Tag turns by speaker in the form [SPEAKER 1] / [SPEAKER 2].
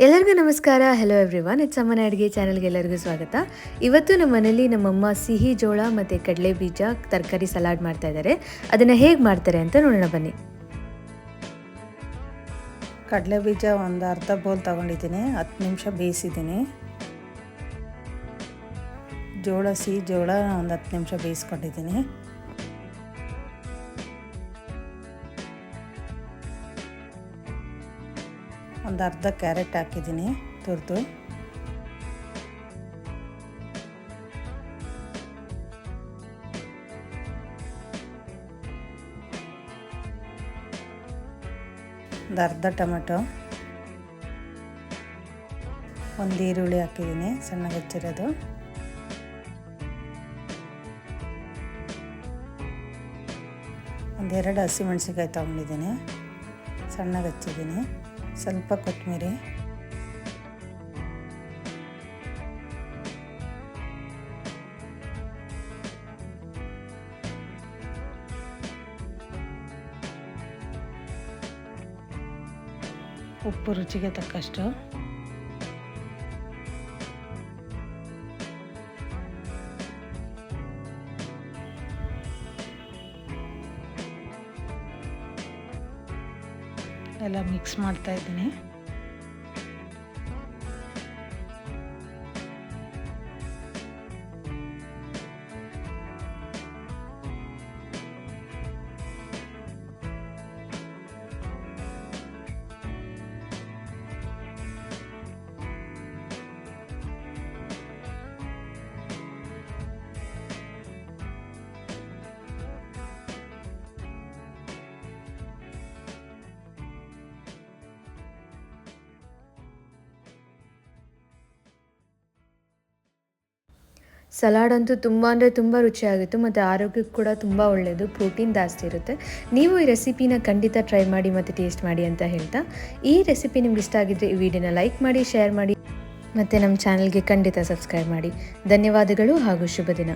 [SPEAKER 1] ಎಲ್ಲರಿಗೂ ನಮಸ್ಕಾರ. Hello everyone, it's ಅಮ್ಮನ ಅಡುಗೆ ಚಾನಲ್ಗೆ ಎಲ್ಲರಿಗೂ ಸ್ವಾಗತ. ಇವತ್ತು ನಮ್ಮ ಮನೇಲಿ ನಮ್ಮಮ್ಮ ಸಿಹಿ ಜೋಳ ಮತ್ತು ಕಡಲೆ ಬೀಜ ತರಕಾರಿ ಸಲಾಡ್ ಮಾಡ್ತಾ ಇದ್ದಾರೆ. ಅದನ್ನು ಹೇಗೆ ಮಾಡ್ತಾರೆ ಅಂತ ನೋಡೋಣ ಬನ್ನಿ.
[SPEAKER 2] ಕಡಲೆ ಬೀಜ ಒಂದು ಅರ್ಧ ಬೌಲ್ ತೊಗೊಂಡಿದ್ದೀನಿ, 10 ನಿಮಿಷ ಬೇಯಿಸಿದ್ದೀನಿ. ಸಿಹಿ ಜೋಳ ಒಂದು 10 ನಿಮಿಷ ಬೇಯಿಸ್ಕೊಂಡಿದ್ದೀನಿ. ಒಂದು ಅರ್ಧ ಕ್ಯಾರೆಟ್ ಹಾಕಿದ್ದೀನಿ ತುರಿದು. ಒಂದು ಅರ್ಧ ಟೊಮೆಟೊ, ಒಂದು ಈರುಳ್ಳಿ ಹಾಕಿದ್ದೀನಿ ಸಣ್ಣಗೆ ಹೆಚ್ಚಿರೋದು. ಒಂದೆರಡು ಹಸಿಮೆಣಸಿನ್ಕಾಯಿ ತೊಗೊಂಡಿದ್ದೀನಿ, ಸಣ್ಣಗೆ ಹಚ್ಚಿದ್ದೀನಿ. ಸ್ವಲ್ಪ ಕೊತ್ತಂಬರಿ, ಉಪ್ಪು ರುಚಿಗೆ ತಕ್ಕಷ್ಟು, ಎಲ್ಲ ಮಿಕ್ಸ್ ಮಾಡ್ತಾ ಇದ್ದೀನಿ.
[SPEAKER 1] ಸಲಾಡ್ ಅಂತೂ ತುಂಬ ಅಂದರೆ ತುಂಬ ರುಚಿಯಾಗಿತ್ತು ಮತ್ತು ಆರೋಗ್ಯಕ್ಕೆ ಕೂಡ ತುಂಬ ಒಳ್ಳೆಯದು, ಪ್ರೋಟೀನ್ ಜಾಸ್ತಿ ಇರುತ್ತೆ. ನೀವು ಈ ರೆಸಿಪಿನ ಖಂಡಿತ ಟ್ರೈ ಮಾಡಿ ಮತ್ತು ಟೇಸ್ಟ್ ಮಾಡಿ ಅಂತ ಹೇಳ್ತಾ, ಈ ರೆಸಿಪಿ ನಿಮ್ಗೆ ಇಷ್ಟ ಆಗಿದ್ದರೆ ಈ ವಿಡಿಯೋನ ಲೈಕ್ ಮಾಡಿ, ಶೇರ್ ಮಾಡಿ ಮತ್ತು ನಮ್ಮ ಚಾನಲ್ಗೆ ಖಂಡಿತ ಸಬ್ಸ್ಕ್ರೈಬ್ ಮಾಡಿ. ಧನ್ಯವಾದಗಳು ಹಾಗೂ ಶುಭ ದಿನ.